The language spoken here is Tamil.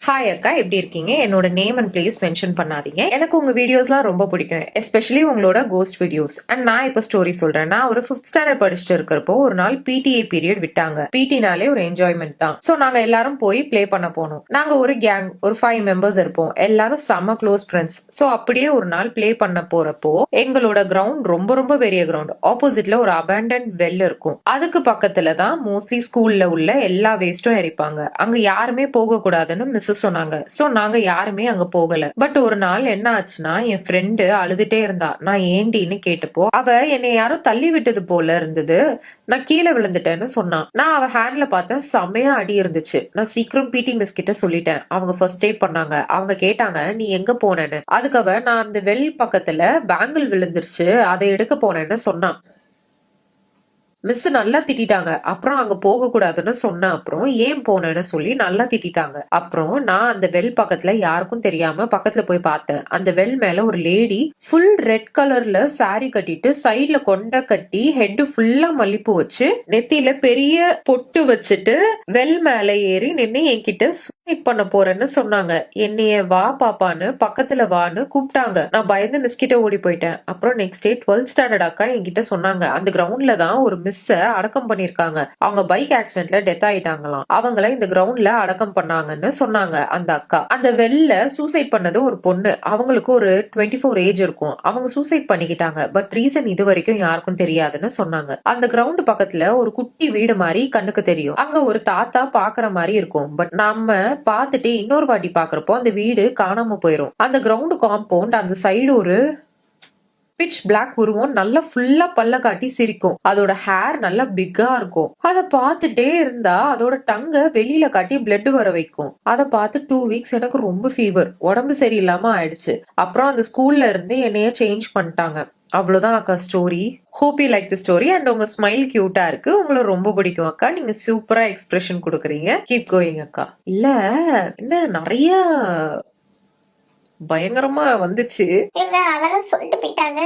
ஹாய் அக்கா, எப்படி இருக்கீங்க? என்னோட நேம் அண்ட் பிளேஸ் மென்ஷன் பண்ணாதீங்க. எனக்கு உங்க வீடியோஸ்லாம் ரொம்ப பிடிக்கும், எஸ்பெஷலி உங்களோட கோஸ்ட் வீடியோஸ். அண்ட் நான் இப்ப ஸ்டோரி சொல்றேன். நான் ஒரு 5th ஸ்டாண்டர்ட் படிச்சுட்டு இருக்கிறப்போ ஒரு நாள் பிடிஏ பீரியட் விட்டாங்க. பிடினாலே ஒரு என்ஜாய்மெண்ட் தான். சோ நாங்க எல்லாரும் போய் பிளே பண்ண போனோம். நாங்க ஒரு கேங், ஒரு 5 மெம்பர்ஸ் இருப்போம். எல்லாரும் செம்ம க்ளோஸ் ஃப்ரெண்ட்ஸ். சோ அப்படியே ஒரு நாள் பிளே பண்ண போறப்போ எங்களோட கிரவுண்ட் ரொம்ப ரொம்ப பெரிய கிரவுண்ட். ஆப்போசிட்ல ஒரு அபேண்டன்ட் வெல் இருக்கும். அதுக்கு பக்கத்துல தான் மோஸ்ட்லி ஸ்கூல்ல உள்ள எல்லா வேஸ்டும் எரிப்பாங்க. அங்க யாருமே போக கூடாதுன்னு மிஸ் சொன்னாங்க. சோ நாங்க யாருமே அங்க போகல. பட் ஒரு நாள் என்ன ஆச்சுன்னா, என் ஃப்ரெண்டு அழுதுட்டே இருந்தா. நான் ஏண்டின்னு கேட்டப்போ அவ என்னை யாரும் தள்ளி விட்டது போல இருந்தது, நான் கீழே விழுந்துட்டேன்னு சொன்னான். நான் அவ ஹேண்ட்ல பார்த்தேன், செமையா அடி இருந்துச்சு. நான் சீக்கிரம் பிடி மிஸ் கிட்ட சொல்லிட்டேன். அவங்க ஃபர்ஸ்ட் எய்ட் பண்ணாங்க. அவங்க கேட்டாங்க நீ எங்க போனேன்னு. அதுக்கு அவ நான் அந்த வெல் பக்கத்துல பேங்கிள் விழுந்துருச்சு, அதை எடுக்க போனேன்னு சொன்னான். மிஸ் நல்லா திட்டாங்க. அப்புறம் அங்க போக கூடாதுன்னு சொன்ன. அப்புறம் ஏன் போனேன்னு சொல்லி நல்லா திட்டாங்க. அப்புறம் நான் அந்த வெல் பக்கத்துல யாருக்கும் தெரியாம பக்கத்துல போய் பார்த்தேன். அந்த வெல் மேல ஒரு லேடி ஃபுல் ரெட் கலர்ல சாரி கட்டிட்டு சைட்ல கொண்ட கட்டி ஹெட் ஃபுல்லா மல்லிப்பூ வச்சு நெத்தியில பெரிய பொட்டு வச்சுட்டு வெல் மேல ஏறி நின்னு என்கிட்ட சூசைட் பண்ண போறேன்னு சொன்னாங்க. என்னைய வா பாப்பான்னு பக்கத்துல வான்னு கூப்பிட்டாங்க. நான் பயந்து மிஸ் கிட்ட ஓடி போயிட்டேன். அப்புறம் நெக்ஸ்ட் டே 12th ஸ்டாண்டர்ட் அக்கா என்கிட்ட சொன்னாங்க, அந்த கிரவுண்ட்ல தான் ஒரு மிஸ் அடக்கம் பண்ணிருக்காங்க. அவங்க பைக் ஆக்சிடென்ட்ல டெத் ஆயிட்டாங்களாம். அவங்கள இந்த கிரவுண்ட்ல அடக்கம் பண்ணாங்கன்னு சொன்னாங்க அந்த அக்கா. அந்த வெல்ல சூசைட் பண்ணது ஒரு பொண்ணு. அவங்களுக்கு ஒரு 24 ஏஜ் இருக்கும். அவங்க சூசைட் பண்ணிக்கிட்டாங்க. பட் ரீசன் இது வரைக்கும் யாருக்கும் தெரியாதுன்னு சொன்னாங்க. அந்த கிரவுண்ட் பக்கத்துல ஒரு குட்டி வீடு மாதிரி கண்ணுக்கு தெரியும். அங்க ஒரு தாத்தா பாக்குற மாதிரி இருக்கும். பட் நம்ம பார்த்துட்டு இன்னொரு வாட்டி பாக்குறப்போ அந்த வீடு காணாம போயிரும். அந்த கிரவுண்ட் காம்பவுண்ட் அந்த சைடு ஒரு பிச் பிளாக் உருவம் நல்லா ஃபுல்லா பல்ல காட்டி சிரிக்கும். அதோட ஹேர் நல்லா பிக்கா இருக்கும். அத பார்த்துட்டே இருந்தா அதோட டங்க வெளியில காட்டி பிளட் வர வைக்கும். அத பார்த்து 2 வீக்ஸ் எனக்கு ரொம்ப ஃபீவர், உடம்பு சரியில்லாம ஆயிடுச்சு. அப்புறம் அந்த ஸ்கூல்ல இருந்து என்னைய சேஞ்ச் பண்ணிட்டாங்க. அவ்வளவுதான் அக்கா story. Hope you like the story and உங்க ஸ்மைல் கியூட்டா இருக்கு. உங்களை ரொம்ப பிடிக்கும் அக்கா. நீங்க சூப்பரா எக்ஸ்பிரஷன் கொடுக்குறீங்க. கீப் கோயிங் அக்கா. இல்ல என்ன நிறைய பயங்கரமா வந்துச்சு. அழகா சொல்லிட்டு போயிட்டாங்க.